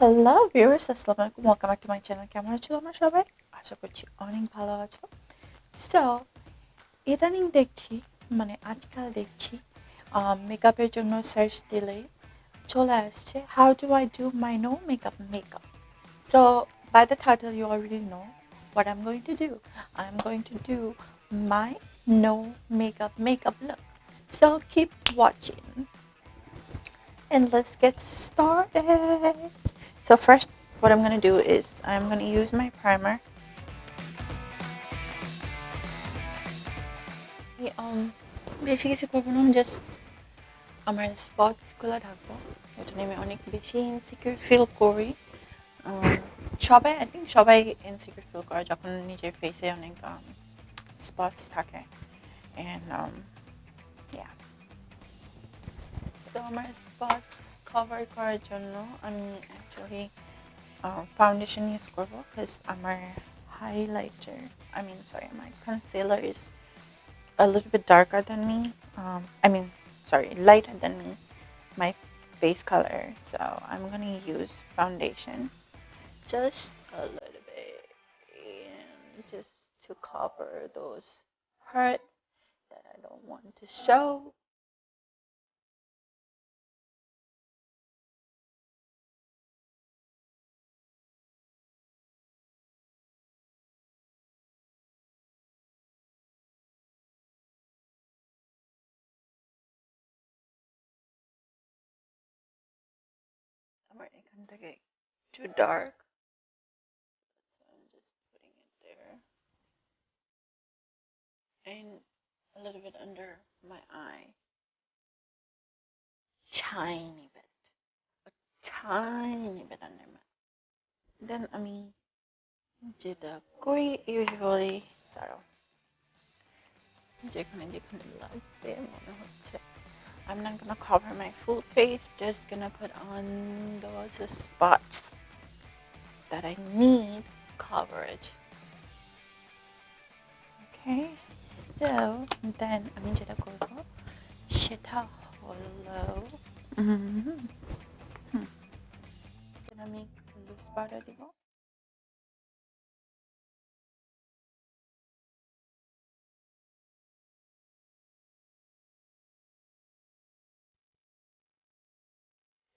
Hello viewers, আসসালামু আলাইকুম। Welcome back to my channel. কেমন আছো তোমরা সবাই? আশা করছি অনেক ভালো আছো। সো ইদানিং দেখছি, আজকাল দেখছি মেকআপের জন্য সার্চ দিলে চলে আসছে how do I do my no makeup. So by the title you already know what I'm going to do. I'm going to do my no makeup look. So keep watching and let's get started. So first, what I'm gonna do is I'm gonna use my primer. বেশি কিছু করবো না, just আমার স্পটসগুলো ঢাকবো। এটা নিয়ে আমি অনেক বেশি ইনসিকিউর ফিল করি। সবাই আই থিঙ্ক সবাই ইনসিকিউর ফিল করে যখন নিজের ফেসে অনেক স্পটস থাকে। অ্যান্ড তো আমার স্পটস কভার করার জন্য আমি অ্যাকচুয়ালি foundation use করবো, because আমার highlighter, my concealer is a little bit darker than me. Lighter than me, my face color. So I'm gonna use foundation, just a little bit, and just to cover those parts that I don't want to show. আমার এখান থেকে too dark, so I'm just putting it there and a little bit under my eye, tiny bit, a tiny bit under my. Then যেটা করি usually, দাঁড়াও, যেখানে যেখানে লাগবে মনে হচ্ছে, I'm not gonna cover my full face, just gonna put on those spots that I need coverage. Okay, so then আমি যেটা করবো সেটা হলো আমি লুজ পাউডার দিব।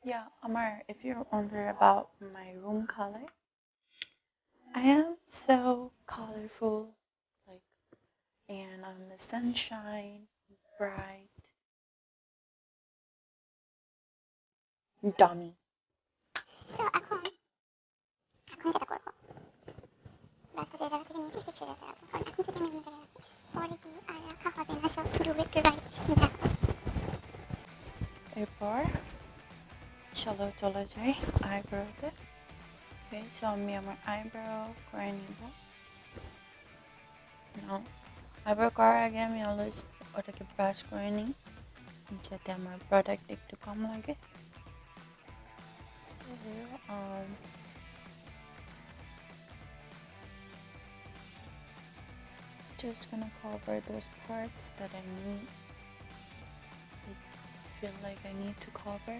Yeah, Amar, if you're wondering about my room color, I am so colorful, like, and I'm the sunshine, bright, dummy. So এখন যেটা করবো ব্রাশটা যে জায়গা থেকে নিয়েছি ঠিক সেই জায়গায় রাখবো, কারণ এখন যদি আমি অন্য জায়গায় রাখি পরে দিয়ে আর রাখা হবে না। সো ডু ইট রাইট দেখো। এরপর চলো চলে যাই আইব্রোতে। ওকে, সো আমি আমার আইব্রো করে নিব। আইব্রো করার আগে আমি অলওয়েজ ওটাকে ব্রাশ করে নিই, যাতে আমার প্রোডাক্ট একটু কম লাগে। Just gonna cover those parts that I feel like I need to cover.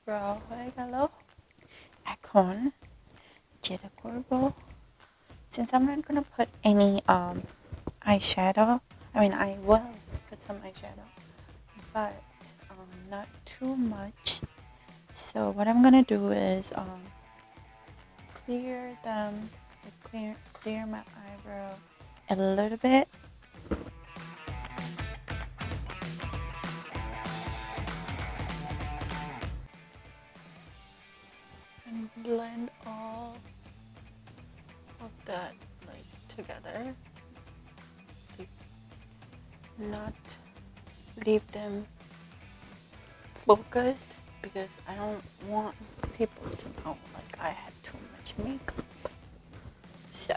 Brow হয়ে গেল। এখন যেটা করব, since I'm not gonna put any eyeshadow, I will put some eyeshadow, but not too much. So what I'm gonna do is clear my eyebrow a little bit. And blend all of that like together, to not leave them focused, because I don't want people to know like I had too much makeup. So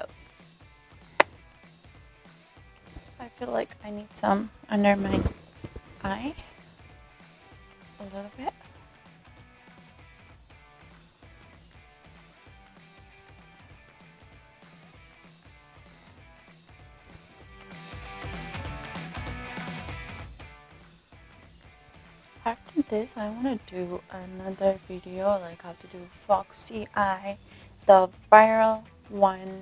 I feel like I need some under my eye a little bit. this, I want to do another video like how to do foxy eye. The viral one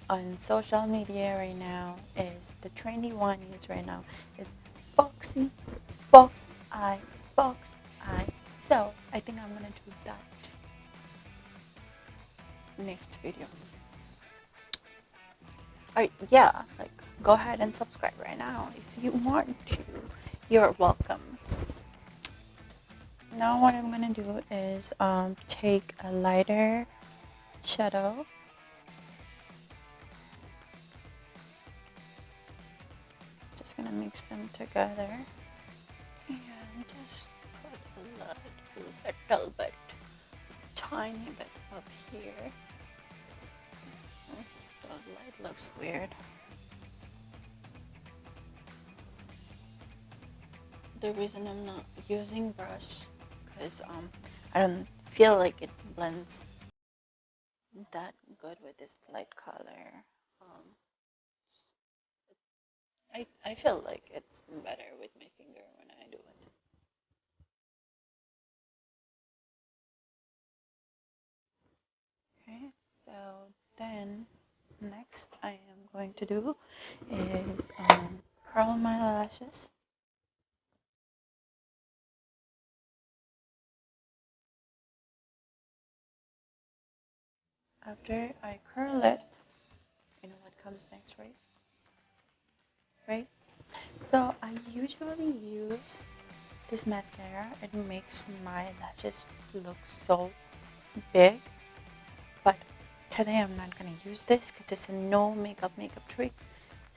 on social media right now is the trendy one is right now is foxy fox eye, fox eye. So I think I'm gonna do that next video. Yeah, like go ahead and subscribe right now if you want to. You're welcome. Now what I'm gonna do is take a lighter shadow, just gonna mix them together and just put a little bit, tiny bit up here. The light looks weird. The reason I'm not using brush because I don't feel like it blends that good with this light color. I feel like it's better with my finger when I do it. Okay, so then next I am going to do is curl my lashes. After I curl it, you know what comes next, right? Right? So I usually use this mascara. It makes my lashes look so big, but today I'm not gonna use this because it's a no makeup trick.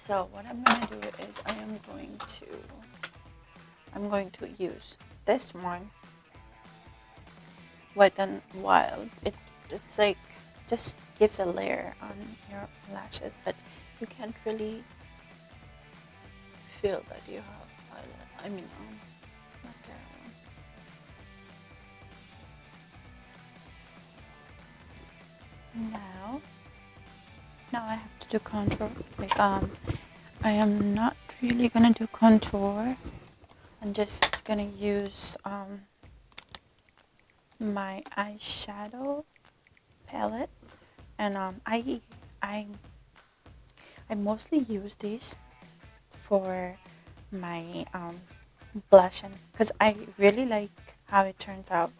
So what I'm gonna do is I'm going to use this one, Wet n Wild. It's like just gives a layer on your lashes, but you can't really feel that you have eyeliner. I mean, mascara on. Now I have to do contour. Like I am not really gonna do contour. I'm just gonna use my eyeshadow palette, and I mostly use these for my blushing because I really like how it turns out,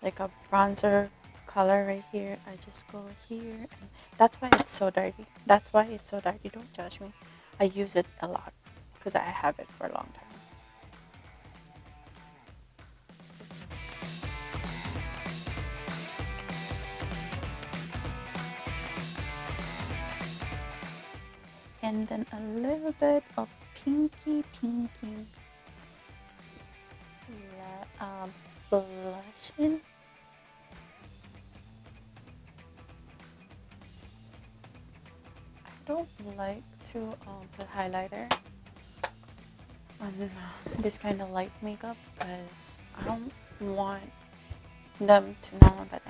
like a bronzer color right here. I just go here, and that's why it's so dirty. Don't judge me. I use it a lot because I have it for a long time. And then a little bit of pinky blushing. I don't like to put highlighter on this kind of light makeup because I don't want them to know that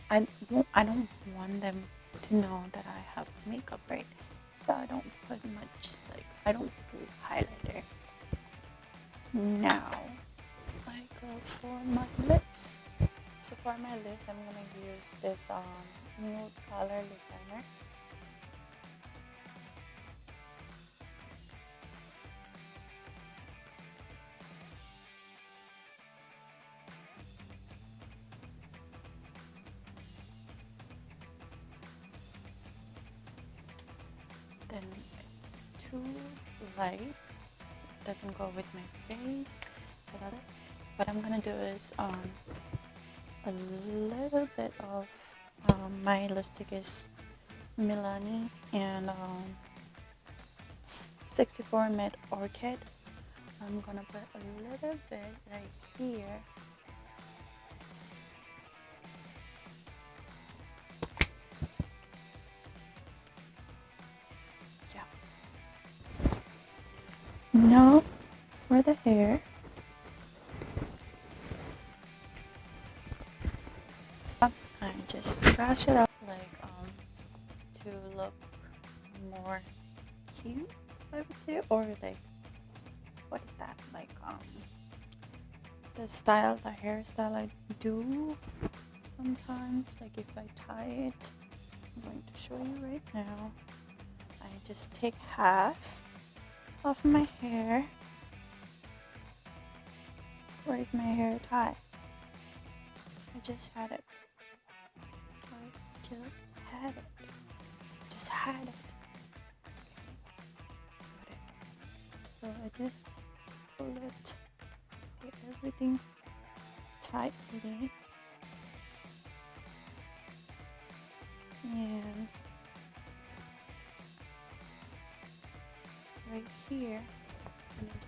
I don't want them to know that I have makeup, right? So I don't put much, like I don't do highlighter. Now I go for my lips. So for my lips, I'm gonna use this nude color lip liner. Then it's too light. It doesn't go with my face. So what I'm gonna do is a little bit of my lipstick is Milani and 64 Mid Orchid. I'm gonna put a little bit right here. Now for the hair, I just brush it up like to look more cute, I would say, or like what is that, like the style, the hairstyle I do sometimes, like if I tie it, I'm going to show you right now. I just take half of my hair. Where is my hair tie? I just had it. Just had it. Got it. So I just pull it, get everything tightly, and right here.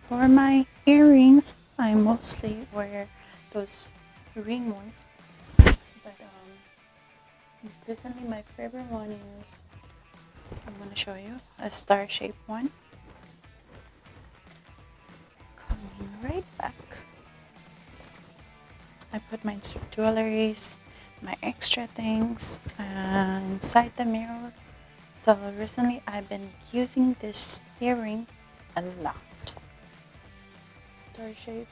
For my earrings, I mostly wear those ring ones, but recently my favorite one is, I'm going to show you, a star-shaped one. Coming right back. I put my jewelries, my extra things inside the mirror. So recently I've been using this earring a lot. Star-shaped.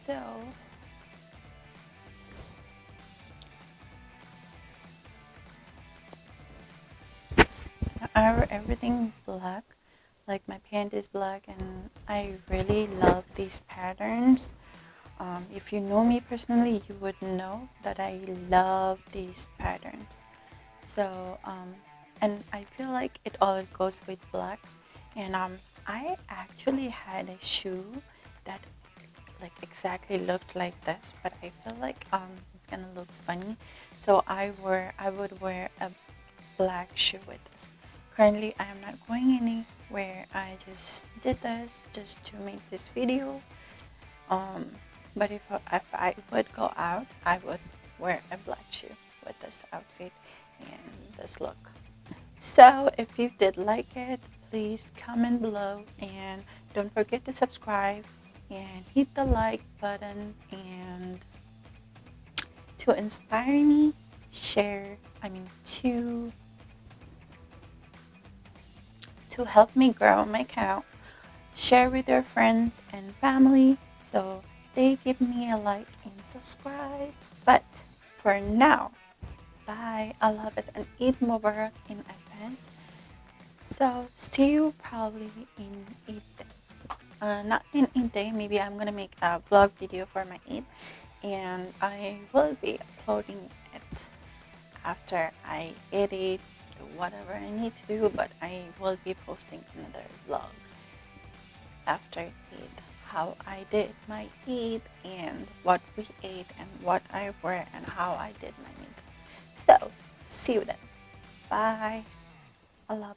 So I wear everything black, like my pant is black, and I really love these patterns. If you know me personally, you would know that I love these patterns. So and I feel like it all goes with black. And I actually had a shoe that like exactly looked like this, but I feel like it's gonna look funny, so I would wear a black shoe with this. Currently I am not going anywhere. I just did this just to make this video, but if I would go out, I would wear a black shoe with this outfit and this look. So if you did like it, please comment below, and don't forget to subscribe and hit the like button, and to inspire me, to help me grow my account, share with your friends and family so they give me a like and subscribe. But for now, bye, Allah Hafiz, and Eid Mubarak in advance. So see you probably in Eid day. Not in Eid day, maybe I'm gonna make a vlog video for my Eid, and I will be uploading it after I edit whatever I need to do, but I will be posting another vlog after Eid, how I did my Eid and what we ate and what I wear and how I did my makeup. So see you then. Bye. Allah.